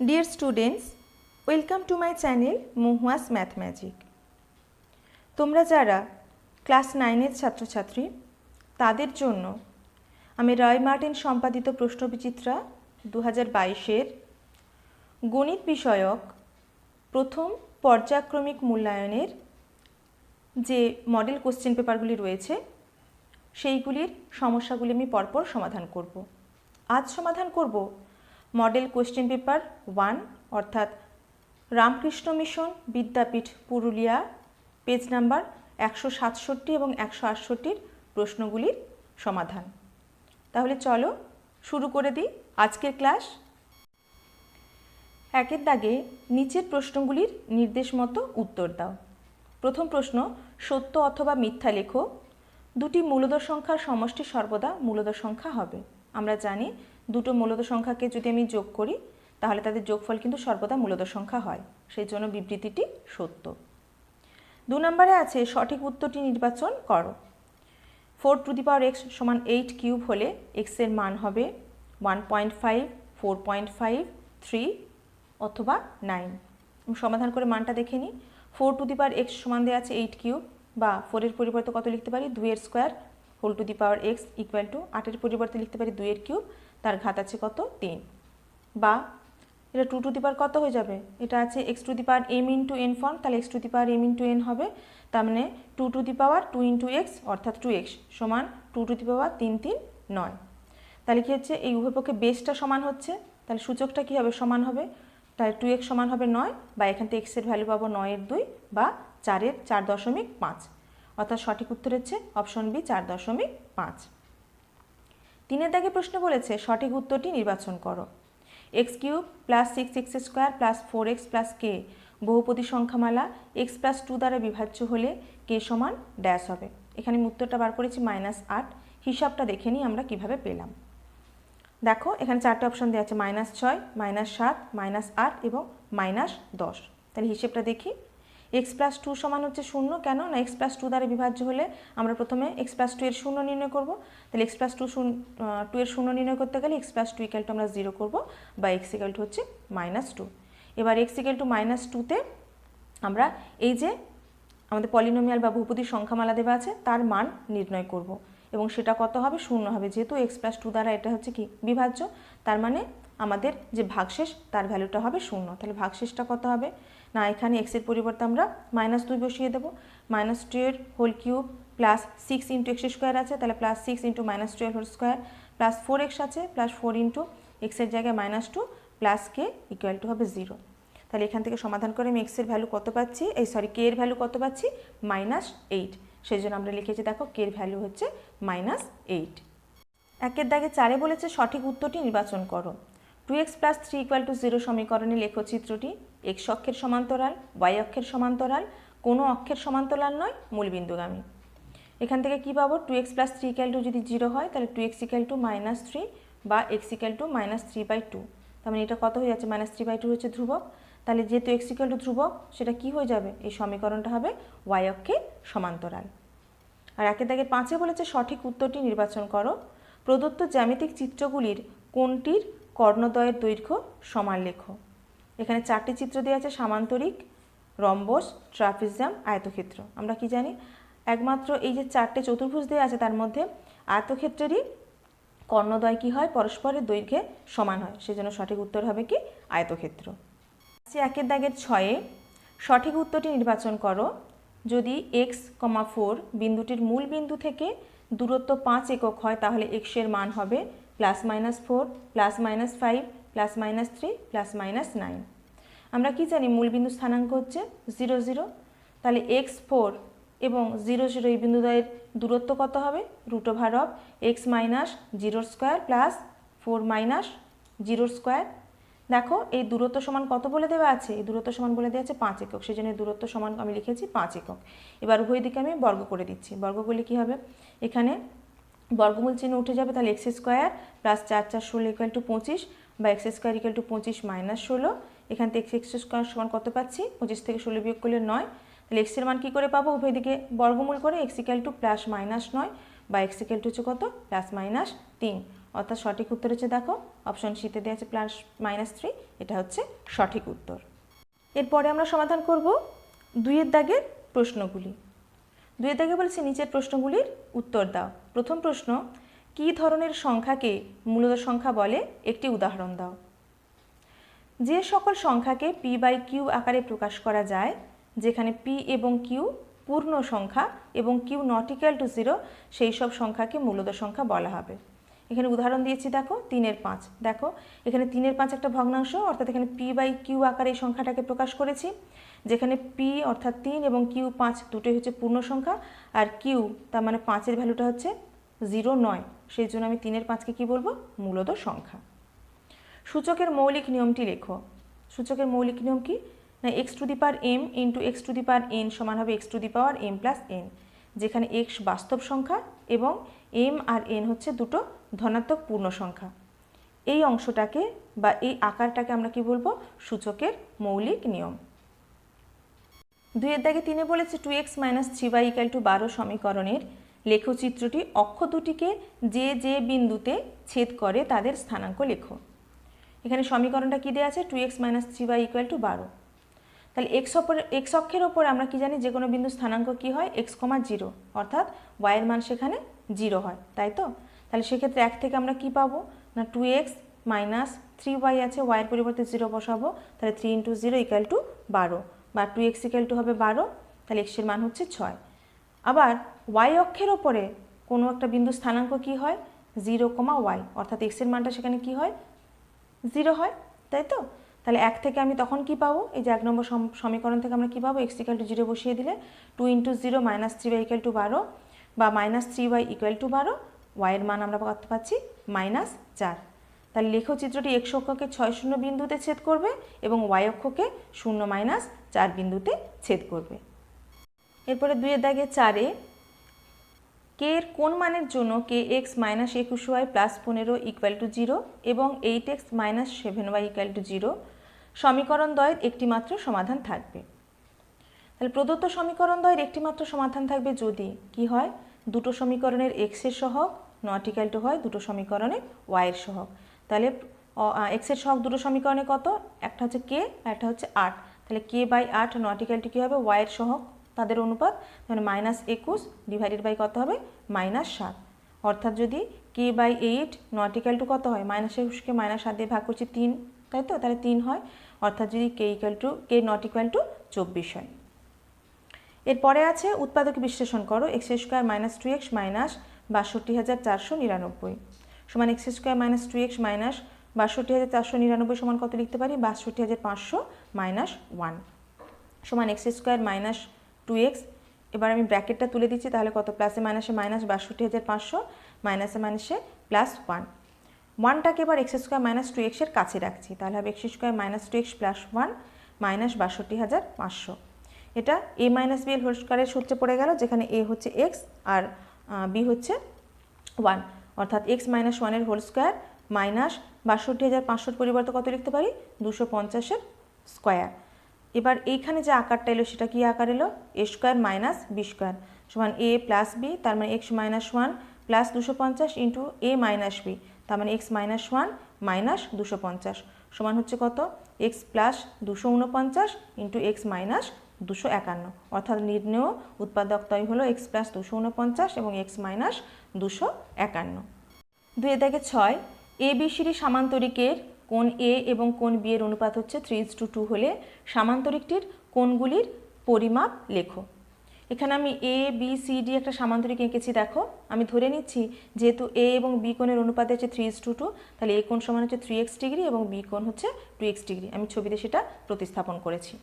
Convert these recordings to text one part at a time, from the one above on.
Dear students, welcome to my channel Muhua's Math Magic. তোমরা যারা class 9-এর ছাত্রছাত্রী তাদের জন্য আমি রয় মার্টিন সম্পাদিত প্রশ্নবিচিত্রা 2022-এর গণিত বিষয়ক প্রথম পর্যায়ক্রমিক মূল্যায়নের যে মডেল কোশ্চেন পেপারগুলি রয়েছে সেইগুলির সমস্যাগুলি আমি পরপর সমাধান করব। আজ সমাধান করব মডেল কোশ্চেন পেপার 1 অর্থাৎ রামকৃষ্ণ মিশন বিদ্যাপীঠ পুরুলিয়া পেজ নাম্বার 167 এবং 168 প্রশ্নগুলির সমাধান। তাহলে চলো শুরু করে দিই আজকের ক্লাস। একের দাগে নিচের প্রশ্নগুলির নির্দেশ মতো উত্তর দাও। প্রথম প্রশ্ন, সত্য অথবা মিথ্যা লেখো। দুটি মূলদ সংখ্যার সমষ্টি সর্বদা মূলদ সংখ্যা হবে। আমরা জানি দুটো মূলদ সংখ্যাকে যদি আমি যোগ করি তাহলে তাদের যোগফল কিন্তু সর্বদা মূলদ সংখ্যা হয়, সেই জন্য বিবৃতিটি সত্য। 2 নম্বরে আছে সঠিক উত্তরটি নির্বাচন করো। 4x সমান 8 কিউব হলে x এর মান হবে 1.5, 4.5, 3 অথবা 9। সমাধান করে মানটা দেখে নিই। 4x সমান দেওয়া আছে 8 কিউব, বা 4 এর পরিবর্তে কত লিখতে পারি 2 এর square whole to the power x equal to 8 এর পরিবর্তে লিখতে পারি 2 এর কিউব, তার ঘাত আছে কত 3, বা এটা 2 টু দি পাওয়ার কত হয়ে যাবে, এটা আছে x two the power m into n form, তাহলে x two the power m into n হবে। তার মানে 2 two the power 2 into x অর্থাৎ 2x সমান 2 টু দি পাওয়ার 3 3 9। তাহলে কী হচ্ছে, এই উভয় পক্ষে বেসটা সমান হচ্ছে, তাহলে সূচকটা কী হবে সমান হবে, তাহলে 2x সমান হবে 9, বা এখান থেকে x এর ভ্যালু পাবো 9 এর 2 বা 4 এর 4.5, অর্থাৎ সঠিক উত্তর হচ্ছে অপশন বি 4.5। 3 দাগে প্রশ্ন বলেছে সঠিক উত্তরটি নির্বাচন করো। x cube plus 6x square plus 4x plus কে বহুপদী সংখ্যামালা x প্লাস 2 দ্বারা বিভাজ্য হলে কে সমান ড্যাশ হবে। এখানে আমি উত্তরটা বার করেছি -8। হিসাবটা দেখে নিই আমরা কিভাবে পেলাম। দেখো এখানে 4টে অপশন দেওয়া আছে, -6, -7, -8 এবং -10। তাহলে হিসেবটা দেখি। x প্লাস 2 সমান হচ্ছে 0, কেন না x প্লাস 2 দ্বারা বিভাজ্য হলে আমরা প্রথমে x প্লাস 2 এর 0 নির্ণয় করব। তাহলে x প্লাস 2 এর 0 নির্ণয় করতে গেলে x প্লাস 2 ইকুয়াল টু আমরা 0 করব, বা x ইকুয়াল টু হচ্ছে -2। এবার x ইকুয়াল টু -2তে আমরা এই যে আমাদের পলিনোমিয়াল বা বহুপদী সংখ্যামালা দেওয়া আছে তার মান নির্ণয় করব, এবং সেটা কত হবে 0 হবে, যেহেতু x প্লাস 2 দ্বারা এটা হচ্ছে কি বিভাজ্য, তার মানে আমাদের যে ভাগশেষ তার ভ্যালুটা হবে 0। তাহলে ভাগশেষটা কত হবে না, এখানে x এর পরিবর্তে আমরা -2 বসিয়ে দেবো। -2 এর whole cube plus 6 into x square আছে, তাহলে plus 6 into -12 whole square plus 4x আছে, প্লাস 4 ইন্টু x এর জায়গায় -2 প্লাস কে ইকুয়াল টু হবে 0। তাহলে এখান থেকে সমাধান করে আমি x এর ভ্যালু কত পাচ্ছি, কে এর ভ্যালু কত পাচ্ছি -8। সেই জন্য আমরা লিখেছি দেখো কে এর ভ্যালু হচ্ছে -8। একের দাগে 4-এ বলেছে সঠিক উত্তরটি নির্বাচন করো। 2x প্লাস 3 ইকুয়াল টু 0 সমীকরণে লেখো চিত্রটি। x অক্ষের সমান্তরাল, y অক্ষের সমান্তরাল, কোনো অক্ষের সমান্তরাল নয়, মূলবিন্দুগামী। এখান থেকে কি পাবো, 2x প্লাস 3 ইকুয়াল টু যদি 0 হয় তাহলে 2x ইকুয়াল টু -3 বা x ইকুয়াল টু -3/2। তার মানে এটা কত হয়ে যাচ্ছে, -3/2 হচ্ছে ধ্রুবক। তাহলে যেহেতু x ইকুয়াল টু ধ্রুবক সেটা কি হয়ে যাবে, এই সমীকরণটা হবে y অক্ষের সমান্তরাল। আর একের দাগের 5-এ বলেছে সঠিক উত্তরটি নির্বাচন করো। প্রদত্ত জ্যামিতিক চিত্রগুলির কোনটির কর্ণদ্বয়ের দৈর্ঘ্য সমান লেখো। এখানে 4টি চিত্র দেওয়া আছে, সামান্তরিক, রম্বস, ট্রাপিজিয়াম, আয়তক্ষেত্র। আমরা কি জানি, একমাত্র এই যে 4টে চতুর্ভুজ দেওয়া আছে তার মধ্যে আয়তক্ষেত্রেরই কর্ণদ্বয় কি হয়, পরস্পরের দৈর্ঘ্যে সমান হয়, সেজন্য সঠিক উত্তর হবে কি আয়তক্ষেত্র। একের দাগের 6-এ সঠিক উত্তরটি নির্বাচন করো। যদি x, 4 বিন্দুটির মূল বিন্দু থেকে দূরত্ব 5 একক হয় তাহলে x এর মান হবে +-4, +-5, +-3, +-9। আমরা কি জানি মূল বিন্দু স্থানাঙ্ক হচ্ছে 0 0। তাহলে x4 এবং 0 0 এই বিন্দুদ্বয়ের দূরত্ব কত হবে, √x - 0 স্কোয়ার প্লাস 4 - 0 স্কোয়ার। দেখো এই দূরত্ব সমান কত বলে দেওয়া আছে, এই দূরত্ব সমান বলে দেওয়া আছে 5 একক, সেই জন্য দূরত্ব সমান আমি লিখেছি 5 একক। এবার উভয় দিকে আমি বর্গ করে দিচ্ছি। বর্গ করলে কী হবে, এখানে বর্গমূল চিহ্ন উঠে যাবে, তাহলে x square plus 4 4 16 equal to 25, বা x স্কোয়ার ইকুয়াল টু 25 - 16। এখান থেকে x স্কোয়ার সমান কত পাচ্ছি, 25 থেকে 16 বিয়োগ করলে 9। তাহলে x এর মান কী করে পাবো, উভয় দিকে বর্গমূল করে x ইকুয়াল টু +-9, বা x ইকুয়াল টু হচ্ছে কত +-3, অর্থাৎ সঠিক উত্তর হচ্ছে দেখো অপশন সিতে দেওয়া আছে +-3, এটা হচ্ছে সঠিক উত্তর। এরপরে আমরা সমাধান করব 2-এর দাগের প্রশ্নগুলি। 2-এর দাগে বলছি নিচের প্রশ্নগুলির উত্তর দাও। প্রথম প্রশ্ন, কী ধরনের সংখ্যাকে মূলদ সংখ্যা বলে, একটি উদাহরণ দাও। যে সকল সংখ্যাকে p/q আকারে প্রকাশ করা যায়, যেখানে p এবং q পূর্ণ সংখ্যা এবং q ≠ 0, সেই সব সংখ্যাকে মূলদ সংখ্যা বলা হবে। এখানে উদাহরণ দিয়েছি দেখো 3-এর 5। দেখো এখানে 3-এর 5 একটা ভগ্নাংশ, অর্থাৎ এখানে p/q আকারে এই সংখ্যাটাকে প্রকাশ করেছি, যেখানে p অর্থাৎ 3 এবং q 5 দুটোই হচ্ছে পূর্ণ সংখ্যা, আর q তার মানে 5-এর ভ্যালুটা হচ্ছে 0 নয়, সেই জন্য আমি 3-এর 5কে কী বলবো, মূলদ সংখ্যা। সূচকের মৌলিক নিয়মটি লেখো। সূচকের মৌলিক নিয়ম কি না, x⁴m × x⁴n সমান হবে x⁴m + n, যেখানে x বাস্তব সংখ্যা এবং m আর n হচ্ছে দুটো ধনাত্মক পূর্ণ সংখ্যা। এই অংশটাকে বা এই আকারটাকে আমরা কি বলবো, সূচকের মৌলিক নিয়ম। 2-এর দাগে 3-এ বলেছে 2x - 3y = 12 সমীকরণের লেখচিত্রটি অক্ষ দুটিকে যে যে বিন্দুতে ছেদ করে তাদের স্থানাঙ্ক লেখো। এখানে সমীকরণটা কি দেওয়া আছে, 2x - 3y = 12। তাহলে x অক্ষের ওপর আমরা কি জানি, যে কোনো বিন্দু স্থানাঙ্ক কি হয়, x, 0, অর্থাৎ y এর মান সেখানে 0 হয়, তাই তো। তাহলে সেক্ষেত্রে 1 থেকে আমরা কি পাবো না, 2x - 3y আছে, y এর পরিবর্তে 0 বসাবো, তাহলে 3 × 0 = 12, বা 2x = হবে 12, তাহলে x এর মান হচ্ছে 6। আবার y অক্ষের ওপরে কোনো একটা বিন্দু স্থানাঙ্ক কি হয়, 0, y, অর্থাৎ x এর মানটা সেখানে কি হয়, 0 হয়, তাই তো। তাহলে 1 থেকে আমি তখন কি পাবো, এই যে 1 নম্বর সমীকরণ থেকে আমরা কি পাবো, x = 0 বসিয়ে দিলে 2 × 0 - 3y = 12, বা -3y = 12, y এর মান আমরা কত পাচ্ছি, -4। তাহলে লেখচিত্রটি x অক্ষকে 6, 0 বিন্দুতে ছেদ করবে এবং y অক্ষকে 0, -4 বিন্দুতে ছেদ করবে। এরপরে 2-এর দাগে 4-এ k এর কোন মানের জন্য kx - 21y + 15 = 0 এবং 8x - 7y = 0 সমীকরণ দ্বয়ের একটিমাত্র সমাধান থাকবে। তাহলে প্রদত্ত সমীকরণ দ্বয়ের একটিমাত্র সমাধান থাকবে যদি কি হয়, দুটো সমীকরণের x এর সহগ ≠ হয় দুটো সমীকরণের y এর সহগ। তাহলে x এর সহগ দুটো সমীকরণে কত, একটা হচ্ছে k আর একটা হচ্ছে 8, তাহলে k/8 ≠ কি হবে, y এর সহগ তাদের অনুপাত, মানে -21 / কত হবে, -7, অর্থাৎ যদি k/8 ≠ কত হয়, -21কে -7 দিয়ে ভাগ করছি 3, তাই তো, তাহলে 3 হয়, অর্থাৎ যদি k ≠ 24 হয়। এরপরে আছে উৎপাদক বিশ্লেষণ করো, x² - 2x - ৬২,৪৯৯ সমান x² - 2x - ৬২,৪৯৯ সমান কত লিখতে পারি, ৬২,৫০০ - 1 সমান x² - 2x। এবার আমি ব্র্যাকেটটা তুলে দিচ্ছি, তাহলে কত, প্লাসে মাইনাসে মাইনাস ৬২,৫০০, মাইনাসে মাইনাসে +1। 1টাকে এবার x² - 2x এর কাছে রাখছি, তাহলে হবে x² - 2x + 1 -৬২,৫০০। এটা a - b এর হোল স্কয়ারের সূত্রে পড়ে গেল, যেখানে a হচ্ছে x আর b হচ্ছে 1, অর্থাৎ x - 1 এর হোল স্কয়ার -৬২,৫০০ পরিবর্তে কত লিখতে পারি, 250-এর স্কয়ার। এবার এইখানে যে আকারটা এলো সেটা কি আকার এলো, a² - b² সমান a + b, তার মানে x - 1 + 250 × a - b, তার মানে x - 1 - 250 সমান হচ্ছে কত, x + 249 × x - 251, অর্থাৎ নির্ণেয় উৎপাদকদ্বয় হলো x + 249 এবং x - 251। 2-এর দাগে 6, ABCD সামান্তরিকের কোণ A এবং কোণ B এর অনুপাত হচ্ছে 3:2 হলে সামান্তরিকটির কোণগুলির পরিমাপ লেখো। এখানে আমি ABCD একটা সামান্তরিক এঁকেছি, দেখো আমি ধরে নিচ্ছি যেহেতু A এবং B কোণের অনুপাত হচ্ছে 3:2, তাহলে A কোণ সমান হচ্ছে 3x ডিগ্রি এবং B কোণ হচ্ছে 2x ডিগ্রি, আমি ছবিতে সেটা প্রতিস্থাপন করেছি।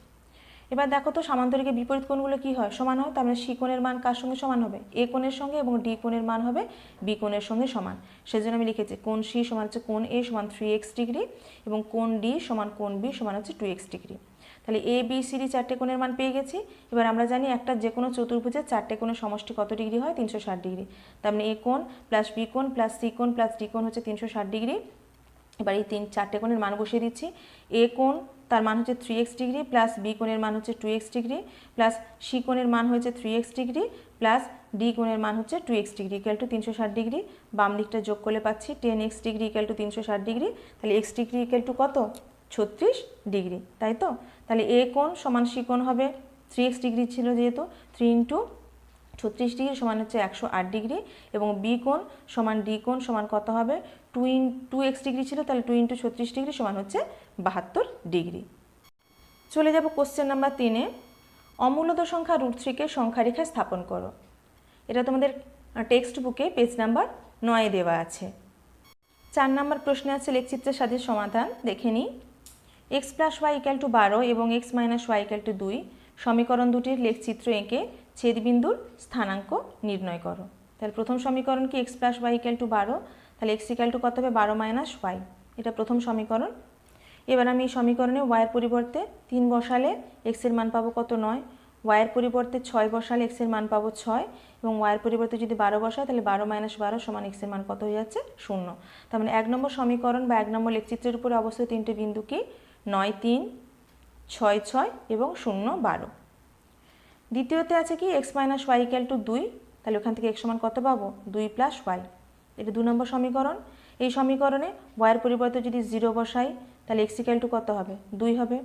এবার দেখো তো সামান্তরিকের বিপরীত কোণগুলো কি হয়, সমান হয়, তার মানে C কোণের মান কার সঙ্গে সমান হবে, A কোণের সঙ্গে, এবং D কোণের মান হবে B কোণের সঙ্গে সমান। সেজন্য আমি লিখেছি কোণ C সমান হচ্ছে কোণ A সমান 3x ডিগ্রি এবং কোণ D সমান কোণ B সমান হচ্ছে 2x ডিগ্রি। তাহলে ABCD 4টে কোণের মান পেয়ে গেছি। এবার আমরা জানি একটা যে কোনো চতুর্ভুজের 4টে কোণের সমষ্টি কত ডিগ্রি হয়, 360 ডিগ্রি। তার মানে A কোণ + B কোণ + C কোণ + D কোণ হচ্ছে 360 ডিগ্রি। এবার এই 4টে কোণের মান বসিয়ে দিচ্ছি। A কোণ তার মান হচ্ছে 3x ডিগ্রি প্লাস বি কোণের মান হচ্ছে 2x ডিগ্রি প্লাস সি কোণের মান হয়েছে 3x ডিগ্রি প্লাস ডি কোণের মান হচ্ছে 2x degree equal to 360 degree. বাম দিকটা যোগ করলে পাচ্ছি 10x degree equal to 360 degree. তাহলে x ডিগ্রি ইকুয়াল টু কত? 36 ডিগ্রি, তাই তো? তাহলে এ কোণ সমান সি কোণ হবে 3x ডিগ্রি ছিল যেহেতু 3 ইন্টু 36 ডিগ্রি সমান হচ্ছে 108 ডিগ্রি এবং বি কোণ সমান ডি কোণ সমান কত হবে? 2x ডিগ্রি ছিল, তাহলে 2 ইন্টু 36 ডিগ্রি সমান হচ্ছে 72 ডিগ্রি। চলে যাব কোশ্চেন নাম্বার 3-এ। অমূলদ সংখ্যা √3 কে সংখ্যা রেখায় স্থাপন করো। এটা তোমাদের টেক্সট বুকে পেজ নাম্বার 9-এ দেওয়া আছে। 4 নম্বর প্রশ্নে আছে লেখচিত্রের সাহায্যে সমাধান। দেখে নিই। x + y = 12 এবং x - y = 2 সমীকরণ দুটির লেখচিত্র এঁকে ছেদবিন্দুর স্থানাঙ্ক নির্ণয় করো। তাহলে প্রথম সমীকরণ কি? x + y = 12, তাহলে x = কত হবে? 12 - y, এটা প্রথম সমীকরণ। এবার আমি এই সমীকরণে y এর পরিবর্তে 3 বসালে x এর মান পাবো কত? 9। y এর পরিবর্তে 6 বসালে x এর মান পাবো 6 এবং y এর পরিবর্তে যদি 12 বসাই তাহলে 12 - 12 সমান x এর মান কত হয়ে যাচ্ছে? 0। তার মানে 1 নম্বর সমীকরণ বা 1 নম্বর লেখচিত্রের উপরে অবস্থিত তিনটে বিন্দু কি? 9, 3, 6, 6 এবং 0, 12। দ্বিতীয়তে আছে কি? x - y = 2, তাহলে ওখান থেকে x সমান কত পাবো? 2 + y, এটা 2 নম্বর সমীকরণ। এই সমীকরণে y এর পরিবর্তে যদি 0 বসাই তাহলে x = কত হবে? 2 হবে।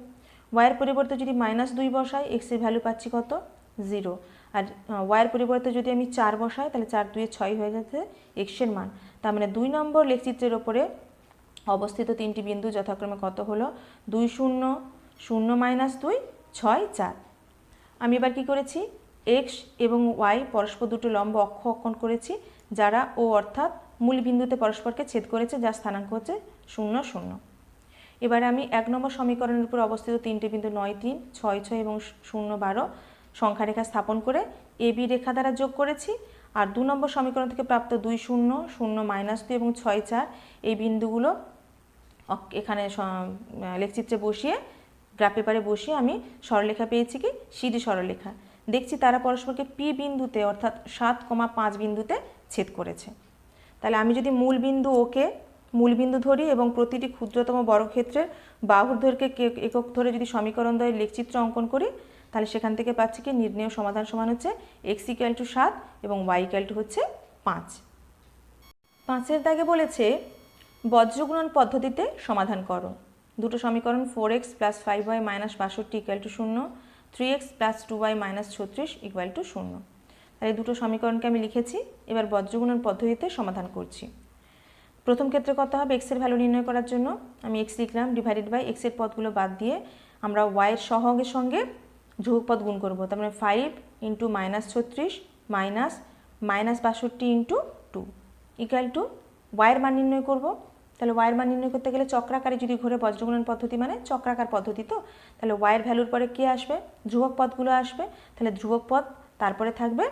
y এর পরিবর্তে যদি -2 বসাই x এর ভ্যালু পাচ্ছি কত? 0। আর y এর পরিবর্তে যদি আমি 4 বসাই তাহলে 4 × 2 = 6 হয়ে যাচ্ছে x এর মান। তার মানে 2 নম্বর লেখচিত্রের ওপরে অবস্থিত তিনটি বিন্দু যথাক্রমে কত হলো? 2, 0, 0, -2, 6, 4। আমি এবার কি করেছি? x এবং y পরস্পর দুটো লম্ব অক্ষ অঙ্কন করেছি যারা ও অর্থাৎ মূল বিন্দুতে পরস্পরকে ছেদ করেছে, যার স্থানাঙ্ক হচ্ছে 0, 0। এবারে আমি 1 নম্বর সমীকরণের উপর অবস্থিত তিনটে বিন্দু 9, 3, 6, 6 এবং 0, 12 সংখ্যা রেখা স্থাপন করে AB রেখা দ্বারা যোগ করেছি। আর 2 নম্বর সমীকরণ থেকে প্রাপ্ত 2, 0, 0, -2 এবং 6, 4 এই বিন্দুগুলো এখানে লেখচিত্রে বসিয়ে গ্রাফ পেপারে বসিয়ে আমি সরলরেখা পেয়েছি কি? সিডি সরলরেখা। দেখছি তারা পরস্পরকে P বিন্দুতে অর্থাৎ 7,5 বিন্দুতে ছেদ করেছে। তাহলে আমি যদি মূল বিন্দু ওকে মূল বিন্দু ধরি এবং প্রতিটি ক্ষুদ্রতম বর্গক্ষেত্রের বাহুর দৈর্ঘ্যে একক ধরে যদি সমীকরণ দ্বয়ের লেখচিত্র অঙ্কন করি তাহলে সেখান থেকে পাচ্ছি কি? নির্ণেয় সমাধান সমান হচ্ছে x = 7 এবং y = হচ্ছে 5। 5-এর দাগে বলেছে বজ্রগুণন পদ্ধতিতে সমাধান করো। দুটো সমীকরণ 4x + 5y - 62 = 0, 3x + 2y - 36 = 0। তাহলে দুটো সমীকরণকে আমি লিখেছি। এবার বজ্রগুণন পদ্ধতিতে সমাধান করছি। প্রথম ক্ষেত্রে কত হবে? x এর ভ্যালু নির্ণয় করার জন্য আমি x লিখলাম ডিভাইডেড বাই x এর পদগুলো বাদ দিয়ে আমরা y এর সহগের সঙ্গে ধ্রুবক পদ গুণ করব। তার মানে 5 × -36 -62 × 2 = y এর মান নির্ণয় করব। তাহলে y এর মান নির্ণয় করতে গেলে চক্রাকারে যদি ঘোরে, বজ্রগুণন পদ্ধতি মানে চক্রাকার পদ্ধতি, তো তাহলে y এর ভ্যালুর পরে কে আসবে? ধ্রুবক পদগুলো আসবে। তাহলে ধ্রুবক পদ তারপরে থাকবে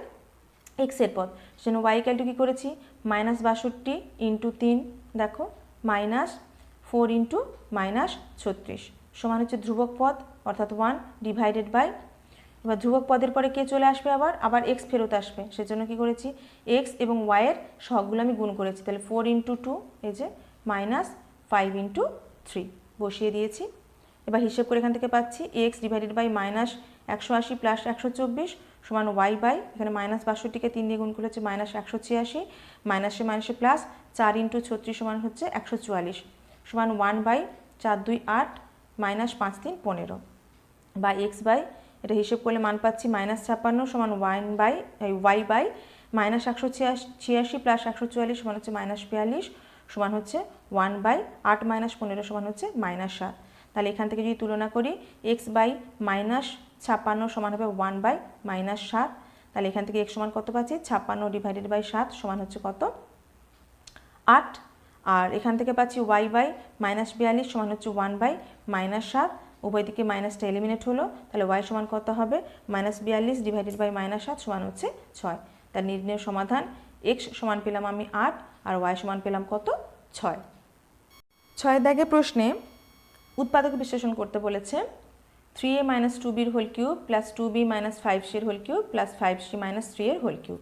x এর পদ। সেজন্য y = কি করেছি? -62 × 3, দেখো -4 × -36 সমান হচ্ছে ধ্রুবক পদ অর্থাৎ 1 ডিভাইডেড বাই, এবার ধ্রুবক পদের পরে কে চলে আসবে? আবার x ফেরত আসবে। সেজন্য কি করেছি? x এবং y এর সহগগুলো আমি গুণ করেছি। তাহলে 4 × 2 এই যে -5 × 3 বসিয়ে দিয়েছি। এবার হিসেব করে এখান থেকে পাচ্ছি x ডিভাইডেড বাই -180 + 124 সমান y বাই, এখানে -62কে 3 দিয়ে গুণ করেছে -186, মাইনাসে মাইনাসে প্লাস 4 × 36 সমান হচ্ছে 144 সমান 1/4, 2, 8 -5, 3, 15 বা x বাই, এটা হিসেব করলে মান পাচ্ছি -56 সমান y বাই -186 + 144 সমান হচ্ছে -42 সমান হচ্ছে 1/8 - 15 সমান হচ্ছে -7। তাহলে এখান থেকে যদি তুলনা করি x বাই -56 সমান হবে 1/-7। তাহলে এখান থেকে x সমান কত পাচ্ছি? 56 ডিভাইডেড বাই 7 সমান হচ্ছে কত? 8। আর এখান থেকে পাচ্ছি y বাই -42 সমান হচ্ছে 1/-7। উভয় দিকে মাইনাসটা এলিমিনেট হলো। তাহলে y সমান কত হবে? -42 ডিভাইডেড বাই -7 সমান হচ্ছে 6। তার নির্ণেয় সমাধান x সমান পেলাম আমি 8 আর y সমান পেলাম কত? 6। 6 দাগে প্রশ্নে উৎপাদক বিশ্লেষণ করতে বলেছে। 3a - 2b whole cube plus 2b - 5c whole cube plus 5c - 3 whole cube.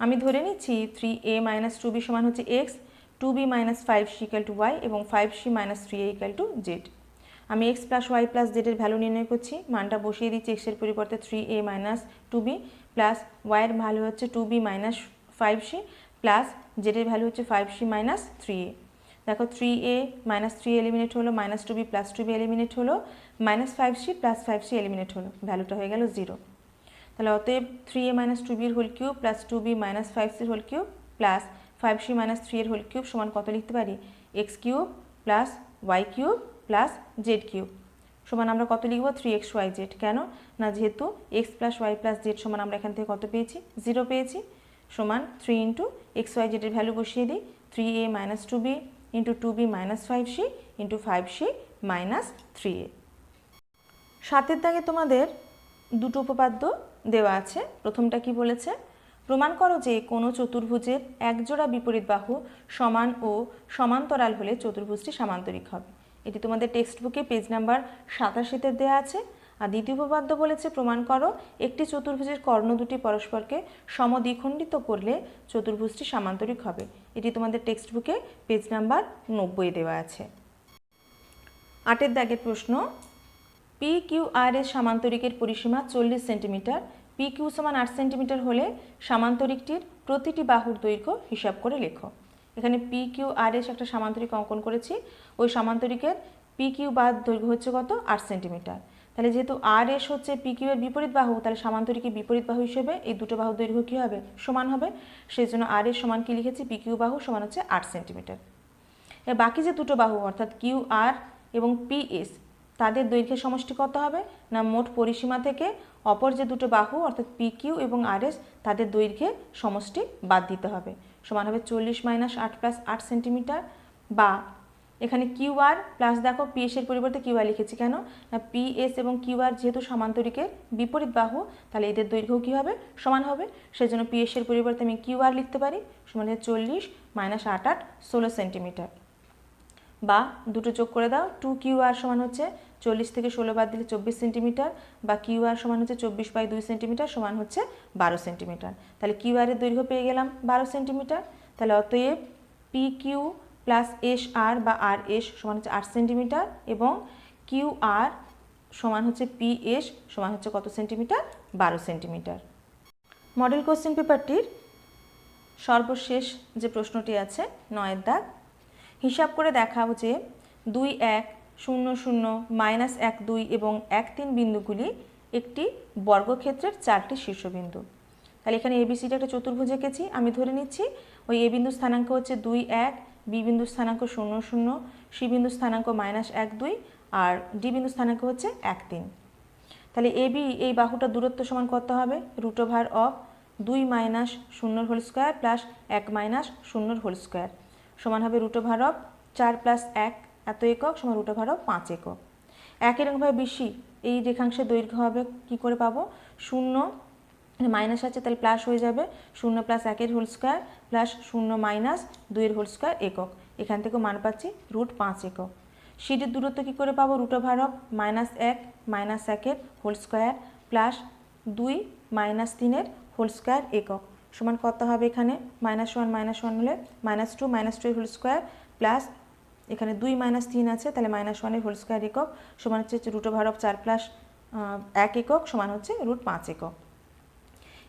আমি ধরে নিচ্ছি 3a - 2b সমান হচ্ছে x, 2b - 5c = y এবং 5c - 3a = z। আমি এক্স প্লাস ওয়াই প্লাস জেডের ভ্যালু নির্ণয় করছি, মানটা বসিয়ে দিচ্ছি। এক্সের পরিবর্তে 3a মাইনাস 2b প্লাস ওয়াইয়ের ভ্যালু হচ্ছে 2b মাইনাস 5c প্লাস জেডের ভ্যালু হচ্ছে 5c মাইনাস 3a। দেখো 3a মাইনাস 3 এলিমিনেট হলো, minus 2b plus 2b eliminate হলো, minus 5c plus 5c eliminate হলো, ভ্যালুটা হয়ে গেল 0। তাহলে অতএব 3a মাইনাস 2b এর whole cube plus 2b minus 5c এর whole cube plus 5c minus 3 এর হোল কিউব সমান কত লিখতে পারি? X cube plus y cube plus z cube সমান আমরা কত লিখব? 3xyz। কেন না, যেহেতু x plus Y plus z সমান আমরা এখান থেকে কত পেয়েছি? 0 পেয়েছি, সমান 3 ইন্টু xyz এর ভ্যালু বসিয়ে দিই। 3a minus 2b into 2b minus 5c into 5c minus 3a। 7 দাগে তোমাদের দুটো উপপাদ্য দেওয়া আছে। প্রথমটা কি বলেছে? প্রমাণ করো যে কোনো চতুর্ভুজের একজোড়া বিপরীত বাহু সমান ও সমান্তরাল হলে চতুর্ভুজটি সামান্তরিক হবে। এটি তোমাদের টেক্সট বুকে পেজ নাম্বার 87-তে দেওয়া আছে। আর দ্বিতীয় উপপাদ্য বলেছে প্রমাণ করো একটি চতুর্ভুজের কর্ণ দুটি পরস্পরকে সমদ্বিখণ্ডিত করলে চতুর্ভুজটি সামান্তরিক হবে। এটি তোমাদের টেক্সট বুকে পেজ নাম্বার 90 দেওয়া আছে। 8 দাগের প্রশ্ন, পি কিউ আর এর সামান্তরিকের পরিসীমা 40 সেন্টিমিটার, পি কিউ সমান 8 সেন্টিমিটার হলে সামান্তরিকটির প্রতিটি বাহুর দৈর্ঘ্য হিসাব করে লেখো। এখানে পি কিউ আর এস একটা সামান্তরিক অঙ্কন করেছি, ওই সামান্তরিকের পি কিউ বা দৈর্ঘ্য হচ্ছে কত? 8 সেন্টিমিটার। তাহলে যেহেতু আর এস হচ্ছে পি কিউ এর বিপরীত বাহু, তাহলে সামান্তরিকের বিপরীত বাহু হিসেবে এই দুটো বাহুর দৈর্ঘ্য কী হবে? সমান হবে। সেই জন্য আর এস সমান কি লিখেছি? পি কিউ বাহু সমান হচ্ছে 8 সেন্টিমিটার। এর বাকি যে দুটো বাহু অর্থাৎ কিউ আর এবং পি এস তাদের দৈর্ঘ্যের সমষ্টি কত হবে? না, মোট পরিসীমা থেকে অপর যে দুটো বাহু অর্থাৎ পি কিউ এবং আর এস তাদের দৈর্ঘ্যের সমষ্টি বাদ দিতে হবে, সমান হবে 40 মাইনাস 8 প্লাস 8 সেন্টিমিটার। বা এখানে কিউ আর প্লাস দেখো পি এস এর পরিবর্তে কিউ আর লিখেছি কেন? না, পি এস এবং কিউ আর যেহেতু সামান্তরিকের বিপরীত বাহু, তাহলে এদের দৈর্ঘ্য কী হবে? সমান হবে। সেই জন্য পি এস এর পরিবর্তে আমি কিউ আর লিখতে পারি, সমান 40 মাইনাস 8 8 16 সেন্টিমিটার। বা দুটো যোগ করে দাও, 2 কিউ আর সমান হচ্ছে 40 থেকে 16 বাদ দিলে 24 সেন্টিমিটার, বা কিউ আর সমান হচ্ছে 24/2 সেন্টিমিটার সমান হচ্ছে 12 সেন্টিমিটার। তাহলে কিউ আর এর দৈর্ঘ্য পেয়ে গেলাম 12 সেন্টিমিটার। তাহলে অতএব পি কিউ প্লাস এস আর বা আর এস সমান হচ্ছে 8 সেন্টিমিটার এবং কিউ আর সমান হচ্ছে পি এস সমান হচ্ছে কত সেন্টিমিটার? 12 সেন্টিমিটার। মডেল কোশ্চেন পেপারটির সর্বশেষ যে প্রশ্নটি আছে 9 দাগ, হিসাব করে দেখাও যে 2 1 0 0 -1 2 এবং 1 3 বিন্দুগুলি একটি বর্গক্ষেত্রের 4টি শীর্ষবিন্দু। তাহলে এখানে এবিসিডি একটা চতুর্ভুজ এঁকেছি, আমি ধরে নিচ্ছি ওই এ বিন্দুর স্থানাঙ্ক হচ্ছে 2 1, বি বিন্দুর স্থানাঙ্ক 0 0, সি বিন্দুর স্থানাঙ্ক -1 2 আর ডি বিন্দুর স্থানাঙ্ক হচ্ছে 1 3। তাহলে এ বি এই বাহুটার দূরত্ব সমান কত হবে? √2 minus 0 whole square plus 1 minus 0 whole square সমান হবে √4 প্লাস 1 এত একক সমান √5 একক। একই রকমভাবে বিসি এই রেখাংশের দৈর্ঘ্য হবে কি করে পাবো? 0 মাইনাস আছে তাহলে প্লাস হয়ে যাবে 0 plus 1 whole square plus 0 minus 2 whole square একক। এখান থেকে মান পাচ্ছি √5 একক। সিডির দূরত্ব কী করে পাবো? √-1 minus 1 whole square plus 2 minus 3 whole square একক সমান কত হবে? এখানে -1 হলে -2 মাইনাস 2 হোল স্কোয়ার প্লাস এখানে 2 মাইনাস 3 আছে তাহলে -1 হোল স্কোয়ার একক সমান হচ্ছে √4 প্লাস 1 একক সমান হচ্ছে √5 একক।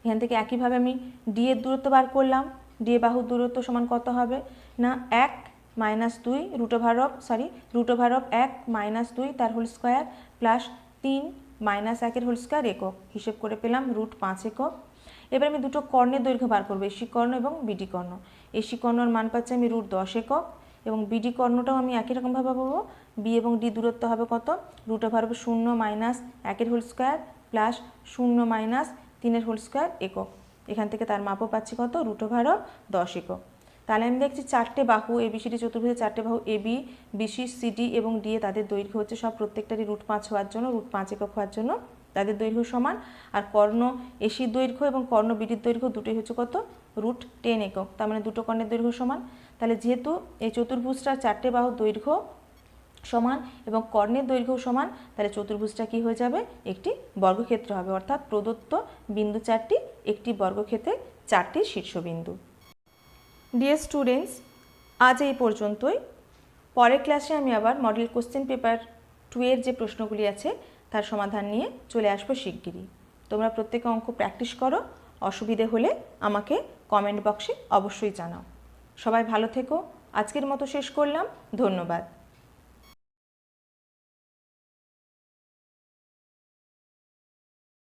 এখান থেকে একইভাবে আমি ডি এর দূরত্ব বার করলাম, ডি এ বাহুর দূরত্ব সমান কত হবে? না 1 মাইনাস 2 √1 মাইনাস 2 তার whole square plus 3 minus 1 whole square একক হিসেব করে পেলাম √5 একক। এবার আমি দুটো কর্ণের দৈর্ঘ্য বার করবো, এসি কর্ণ এবং বিডি কর্ণ। এসি কর্ণর মান পাচ্ছি আমি √10 একক এবং বিডি কর্ণটাও আমি একই রকমভাবে পাবো। বি এবং ডি দূরত্ব হবে কত? √0 minus 1 whole square plus 0 minus 3 whole square একক। এখান থেকে তার মাপও পাচ্ছি কত? √10 একক। তাহলে আমি দেখছি চারটে বাহু এবিসিডি চতুর্ভুজের চারটে বাহু এবি, বিসি, সিডি এবং ডি এ তাদের দৈর্ঘ্য হচ্ছে সব প্রত্যেকটারই √5 হওয়ার জন্য, √5 একক হওয়ার জন্য তাদের দৈর্ঘ্য সমান। আর কর্ণ এসির দৈর্ঘ্য এবং কর্ণ বিডির দৈর্ঘ্য দুটোই হচ্ছে কত? √10 একক। তার মানে দুটো কর্ণের দৈর্ঘ্য সমান। তাহলে যেহেতু এই চতুর্ভুজটার চারটে বাহুর দৈর্ঘ্য সমান এবং কর্ণের দৈর্ঘ্য সমান, তাহলে চতুর্ভুজটা কি হয়ে যাবে? একটি বর্গক্ষেত্র হবে, অর্থাৎ প্রদত্ত বিন্দু চারটি একটি বর্গক্ষেত্রে 4টি শীর্ষবিন্দু। ডিয়ার স্টুডেন্টস, আজ এই পর্যন্তই। পরের ক্লাসে আমি আবার মডেল কোশ্চেন পেপার 2 এর যে প্রশ্নগুলি আছে তার সমাধান নিয়ে চলে আসবো শিগগিরই। তোমরা প্রত্যেকে অঙ্ক প্র্যাকটিস করো, অসুবিধে হলে আমাকে কমেন্ট বক্সে অবশ্যই জানাও। সবাই ভালো থেকো। আজকের মতো শেষ করলাম। ধন্যবাদ।